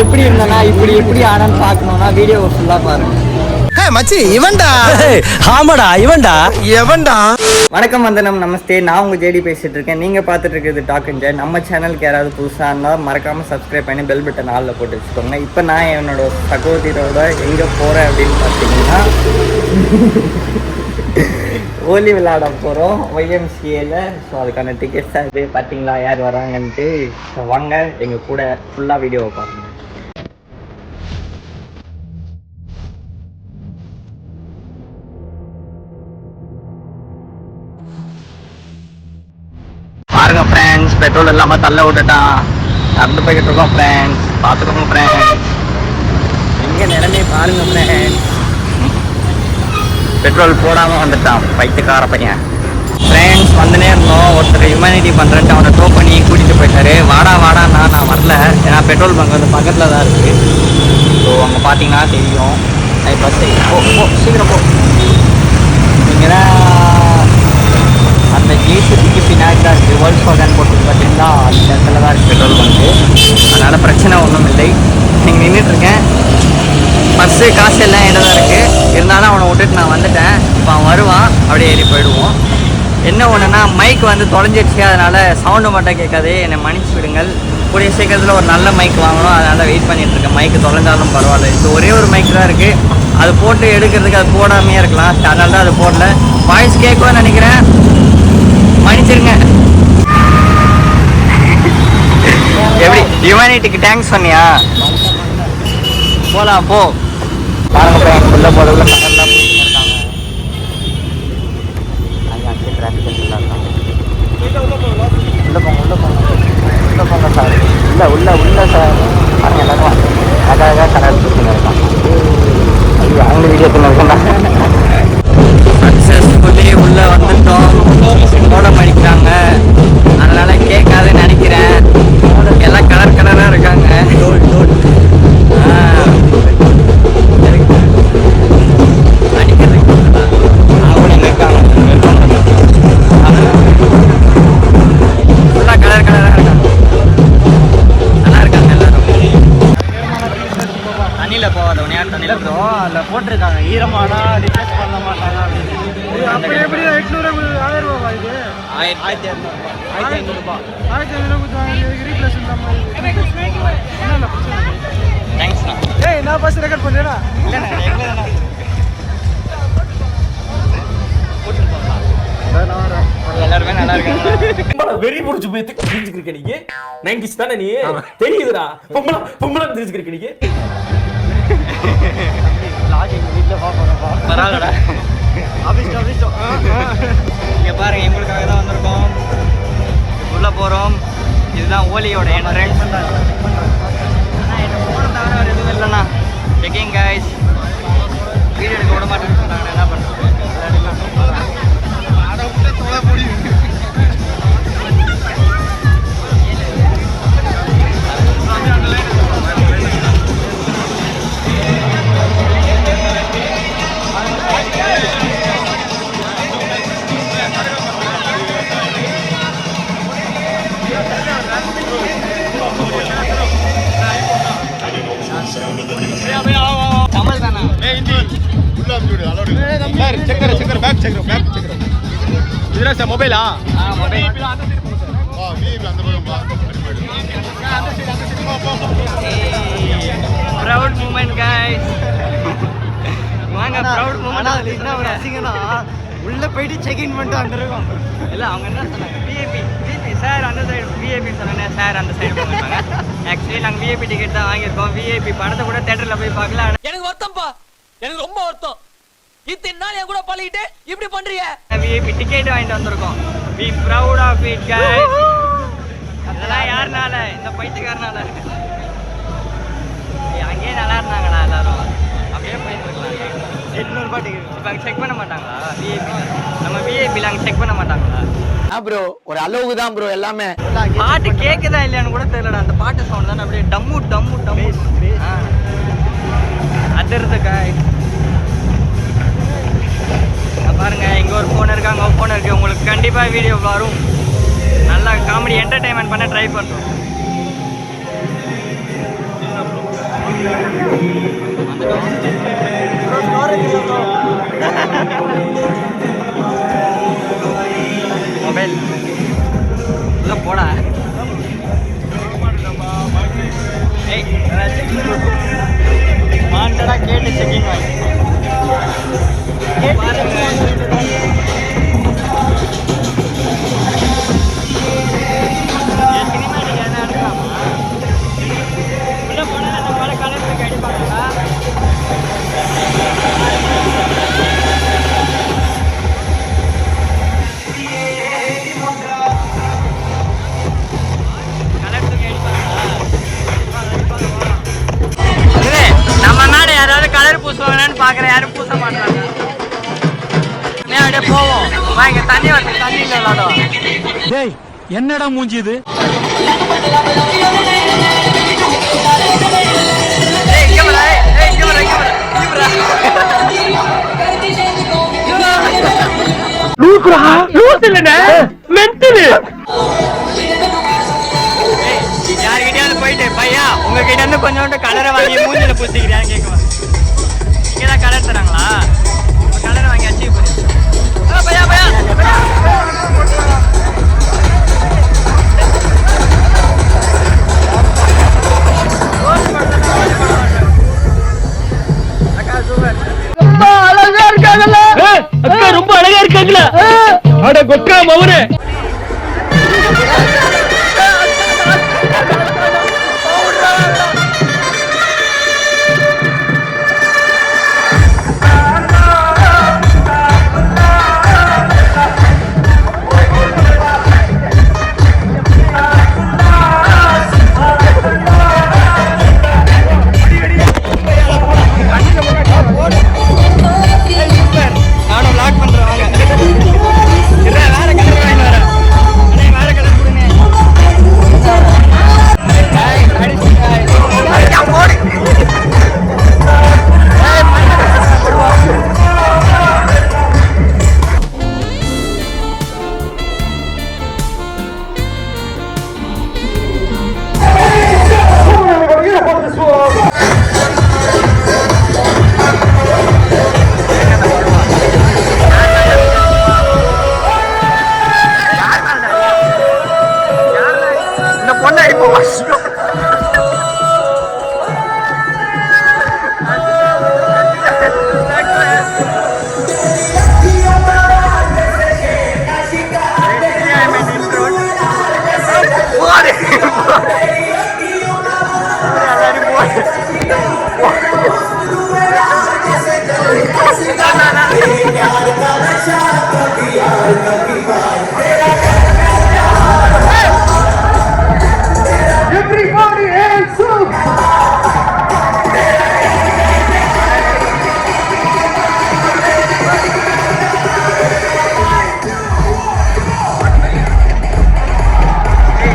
எப்படி இருந்தனா இப்படி எப்படி ஆனான்னு பார்க்கணும்னா வீடியோவை ஃபுல்லாக பாருங்க. மச்சி இவன்டா. ஆமாடா இவன்டா. எவன்டா? வணக்கம், வந்தனம், நமஸ்தே. நான் உங்கள் ஜேடி பேசிட்டு இருக்கேன். நீங்கள் பார்த்துட்டு இருக்கிறது டாக் என்ஜாய். நம்ம சேனலுக்கு யாராவது புதுசாக இருந்தால் மறக்காமல் சப்ஸ்கிரைப் பண்ணி பெல் பட்டன் ஆளில் போட்டு வச்சுக்கோங்க. இப்போ நான் என்னோட சகோதரோட எங்கே போகிறேன் அப்படின்னு பார்த்தீங்கன்னா ஹோலி விளையாட போகிறோம் YMCAல. ஸோ அதுக்கான டிக்கெட்ஸ் அது பார்த்தீங்களா யார் வராங்கன்ட்டு. ஸோ வாங்க எங்கள் கூட ஃபுல்லாக வீடியோவை பாருங்கள். பாருங்க ஃப்ரெண்ட்ஸ், பெட்ரோல் இல்லாமல் தள்ள விட்டுட்டான். நடந்து போய்கிட்டு இருக்கோம் ஃப்ரெண்ட்ஸ், பார்த்துக்கோங்க ஃப்ரெண்ட்ஸ். எங்கே நிலைமை பாருங்க ஃப்ரெண்ட்ஸ். பெட்ரோல் போடாமல் வந்துட்டான் பைத்தியக்கார பையன். ஃப்ரெண்ட்ஸ் வந்துனே இருந்தோம். ஒருத்தர் ஹியூமனிட்டி பண்ணுறேன்ட்டு அவனை டோ பண்ணி கூட்டிகிட்டு போயிட்டாரு. வாடா வாடாண்ணா நான் வரல, ஏன்னா பெட்ரோல் பங்க் வந்து பக்கத்தில் தான் இருக்குது. ஸோ அங்கே பார்த்தீங்கன்னா தெரியும். பஸ் போ சீக்கிரம் போ. நீங்கள் தான் அந்த ஜேசிபிக்கு பின்னாடி தான் இருக்குது. வேர்ல்ட்ஸ் வாகன் போட்டு பார்த்தீங்கன்னா அந்த இடத்துல தான் இருக்குது பெட்ரோல் பங்க்கு. அதனால் பிரச்சனை ஒன்றும் இல்லை. நீங்கள் நின்றுட்டுருக்கேன். பஸ்ஸு காசு எல்லாம் என்கிட்ட தான் இருக்குது. இருந்தாலும் அவனை விட்டுட்டு நான் வந்துட்டேன். இப்போ அவன் வருவான், அப்படியே ஏறி போயிடுவோம். என்ன ஒன்றுனா மைக் வந்து தொலைஞ்சிடுச்சு, அதனால் சவுண்டு மட்டும் கேட்காது, என்னை மன்னிச்சு விடுங்கள். கூடிய சீக்கிரத்தில் ஒரு நல்ல மைக் வாங்கணும், அதனால் வெயிட் பண்ணிகிட்ருக்கேன். மைக்கு தொலைஞ்சாலும் பரவாயில்ல. இது ஒரே ஒரு மைக் தான் இருக்குது. அது போட்டு எடுக்கிறதுக்கு அது போடாமே இருக்கலாம். அதனால தான் அது போடல. வாய்ஸ் கேட்கும்னு நினைக்கிறேன், மன்னிச்சிருங்க. எப்படி ஹியூமனிட்டிக்கு தேங்க்ஸ் சொன்னியா? போகலாம் போ. பாருங்க பையன் உள்ள போகிறதுல கரெக்டாக போயிட்டு இருக்காங்க. அங்கே டிராஃபிக் எல்லாம் இருக்காங்க. உள்ள போங்க சார். உள்ள சார். பாருங்க எல்லாரும் அழகாக கலர் பிடிச்சின்னு இருக்கான். ஐயோ அவங்க வீடியோ பண்ண சக்ஸஸ்ஃபுல்லி உள்ளே வந்துட்டோம். கோலம் அடிக்கிறாங்க, அதனால கேட்காதுன்னு நினைக்கிறேன். எல்லாம் கலர் கலராக இருக்காங்க. அடிக்கிறதுக்கு அவங்க இருக்காங்க. ஃபுல்லாக கலர் கலராக இருக்காங்க. நல்லா இருக்காங்க எல்லாரும். தண்ணியில் போகாதவன் யார் தண்ணியில் போகிறோம் அதில் போட்டிருக்காங்க ஈரமானா ரிசர்ச் பண்ண மாட்டாங்க அப்படின்னு. அப்படி எப்படி 800 1000 ரூபா இது? 1500 1500 ரீப்ளேஸ் இந்த மாதிரி தேங்க்ஸ்ண்ணா. ஏய் நான் பஸ் ரெக்கார்ட் பண்ணுறேன்னா இல்லைண்ணா எவ்வளோண்ணா எல்லாருமே நல்லா இருக்காங்க. வெறி முடிச்சு போய் தெரிஞ்சுக்கிருக்க நீங்க 90s தானே நீ தெரியுதுடா. பொம்பளை தெரிஞ்சுக்கிருக்க நீங்க. பரவாயில்லடா. இங்கே பாருங்க, எங்களுக்காக தான் வந்திருக்கோம். உள்ளே போகிறோம். இதுதான் ஹோலியோட என்ட்ரன்ஸ். ஆனால் என்ன போன தவிர வேறு எதுவும் இல்லைண்ணா. Checking guys. வீடியோ எடுக்க விட மாட்டேன்னு சொன்னாங்க. என்ன பண்ணுறது? தமிழ் தானா? மொபைலா? Proud moment guys. வாங்க ப்ரௌட் மூமெண்ட். என்ன ஒரு அசிங்கம்னா உள்ள போயிட்டு செக்இன் பண்ணிட்டு வந்துருக்கோம். இல்லை அவங்க என்ன சொன்னாங்க, விஐபி சார் அந்த சைடு விஐபி சொன்னேன். சார் அந்த சைடு போகிறாங்க. ஆக்சுவலி நாங்கள் விஐபி டிக்கெட் தான் வாங்கியிருக்கோம். விஐபி படத்தை கூட தேட்டரில் போய் பார்க்கலாம். எனக்கு வருத்தம்ப்பா, எனக்கு ரொம்ப வருத்தம். இத்தனை நாள் என் கூட பழகிட்டு இப்படி பண்றீங்க. விஐபி டிக்கெட் வாங்கிட்டு வந்திருக்கோம். Be proud of it guys. அதெல்லாம் யாருனால? இந்த பைத்தியக்காரனால. அங்கேயே நல்லா இருந்தாங்கண்ணா எல்லாரும். அப்படியே போயிட்டு இருக்கலாம். 800 ரூபாய் டிக்கெட். இப்போ அங்கே செக் பண்ண மாட்டாங்களா விஐபி? நம்ம விஐபியில் அங்கே செக் பண்ண மாட்டாங்களா? ப்ரோ ஒரு அளவுக்கு தான் ப்ரோ எல்லாமே. பாட்டு கேட்குதா இல்லையான்னு கூட தெரியலடா. அந்த பாட்டு சவுண்ட் தானே அப்படியே டம்மு டம்மு டம்மு அதிர்றது கைஸ். பாருங்க இங்கே ஒரு ஃபோன் இருக்கு, அங்கே ஒரு ஃபோன் இருக்குது. உங்களுக்கு கண்டிப்பாக வீடியோ வரும். நல்லா காமெடி என்டர்டைன்மெண்ட் பண்ண ட்ரை பண்ணுறோம். வாண்டடா கேட்டு செக்கிங் வாங்கி நம்ம நாடு யாராவது கலர் பூசுவாங்கன்னு பாக்குறேன், யாரும் பூச மாட்டாங்க. அப்படியே போவோம். இங்க தண்ணி வந்து தண்ணியில விளாடும். டேய் என்னடா மூஞ்சி இது? யாருக்கிட்டயாவது போயிட்டு பையா உங்ககிட்ட இருந்து கொஞ்சோண்டு கலரை வாங்கி மூஞ்சில பூசிக்கிறியான்னு கேட்குவேன். இங்கதான் கலர் தராங்களா? கலரை வாங்கி அச்சீவ் பண்ணி பையா பையா ரொம்ப அழகா இருக்காங்களா? அட கொக்கா மவனே. நானும் லாக் பண்றேன் வாங்க. வேற கலர் வாங்கி வரேன். வேற கலர் கொடுங்க. இந்த பொண்ணை இப்போ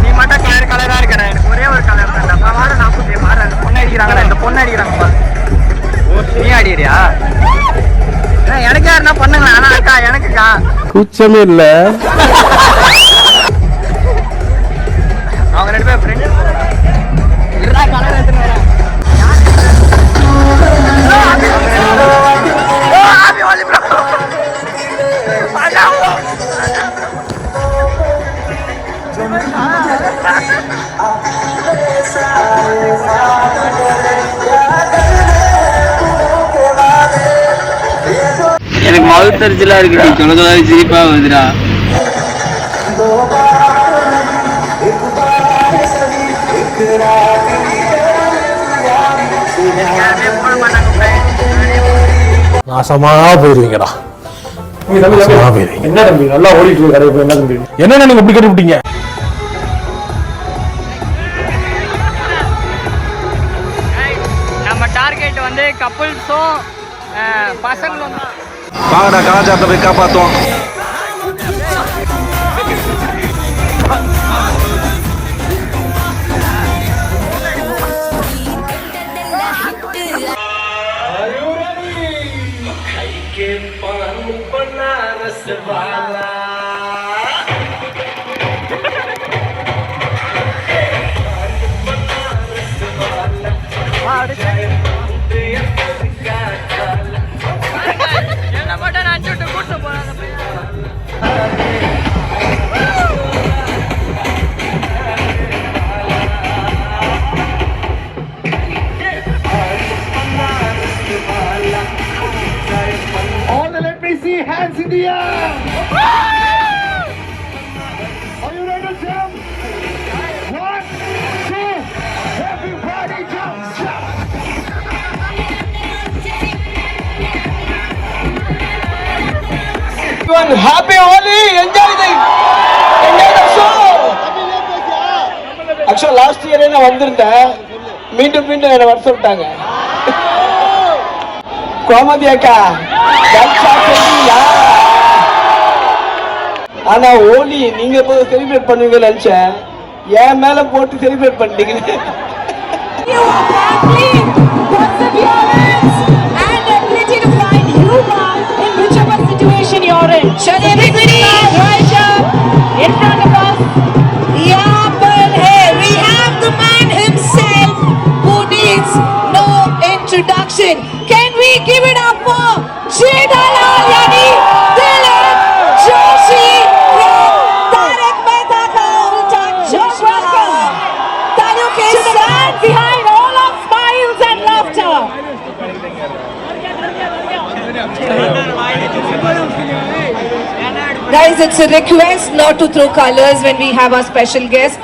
நீ மட்டும் கலர் கலரா இருக்கடா. எனக்கு ஒரே ஒரு கலர் தான். வாட நான் புதிய மாற பொண்ணு அடிக்கிறாங்கடா. இந்த பொண்ணு அடிக்கிறாங்க பாரு. நீ அடிக்கிறியா? எனக்கு யாருன்னா பண்ணுங்களா? ஆனா அக்கா எனக்குக்கா கூச்சமே இல்ல. அவங்க ரெண்டு பேரும் ஃப்ரெண்ட். இருடா கலர் எடுத்துட்டு வரேன். எனக்கு மவுத்தரிச்சலா இருக்கு. சொல்ல சிரிப்பா வருதுடா. நாசமா போயிருவீங்கடா. என்ன தம்பி நல்லா ஓடிட்டு இருக்காரு. என்ன தம்பி என்ன நீங்க இப்படி கட்டி விட்டீங்க? நம்ம டார்கெட் வந்து கப்புள்ஸும் பசங்களும் தான். வாங்கடா கலாச்சாரத்தை போய் காப்பாத்துவோம். என்ன மட்டும் நான் அடிச்சுட்டு கூட்டு போறேன். India! Are you ready to jump? 1, 2, everybody jump, jump! Happy Holi! Enjoy the show! Actually last year நான் வந்திருந்தேன் மீண்டும் மீண்டும் என்ன வர சொல்லிட்டாங்க கோமதி அக்கா ஆனா ஹோலி நீங்க செலிப்ரேட் பண்ணுவீங்கன்னு நினைச்சேன் என் மேல போட்டு செலிப்ரேட் பண்ணிட்டீங்க Shall everybody rise up in front of us? Yeah, but hey, we have the man himself who needs no introduction. Can we give it up for Jedalal Yani Dilip Joshi from Tarak Mehta Ka Ulta Chashma? Talyon ke stand behind all of smiles and laughter. Guys, it's a request not to throw colors when we have our special guest.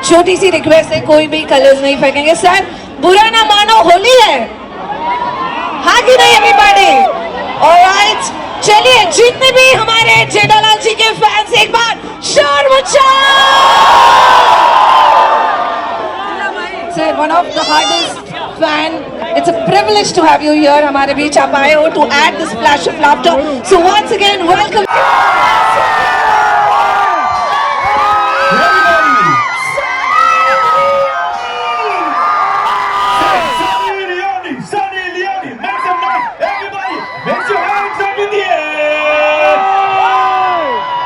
छोटी सी request है कोई भी colours नहीं फेंकेंगे sir बुरा ना मानो होली है हाँ कि नहीं everybody alright चलिए जितने भी हमारे जेठालाल जी के फैंस एक बार शोर मचाओ Sir, one of the hardest fan. It's a privilege to have you here. हमारे बीच आप आए हो to add the splash of laughter. So once again, welcome. Sunny Leone, make some noise! Everybody, make your hands up in the air!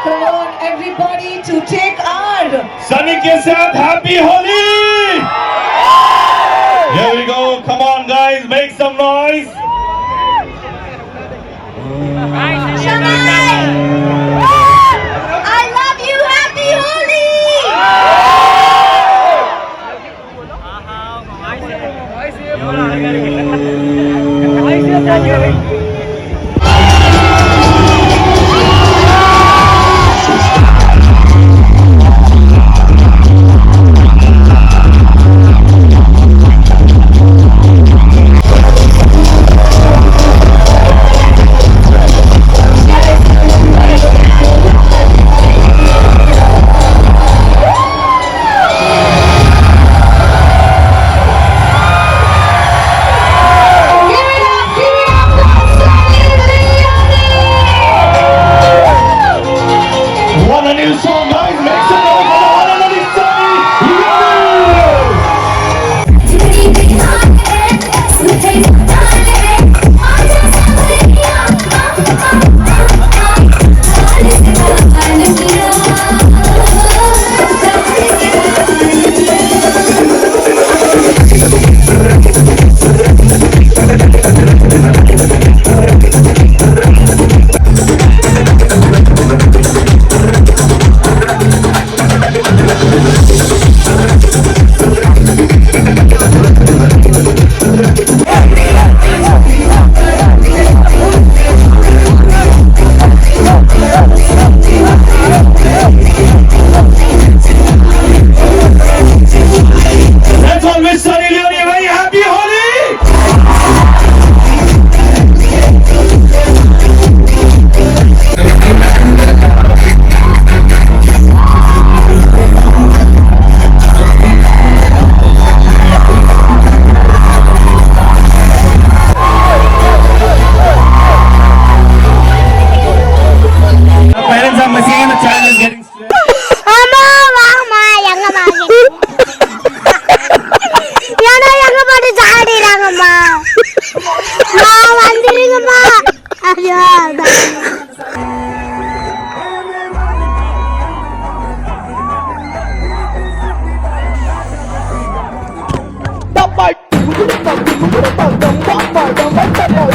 Come on, everybody, to take our. Sunny के साथ Happy Holi! Here we go, come on guys, make some noise! I love you, Happy Holi!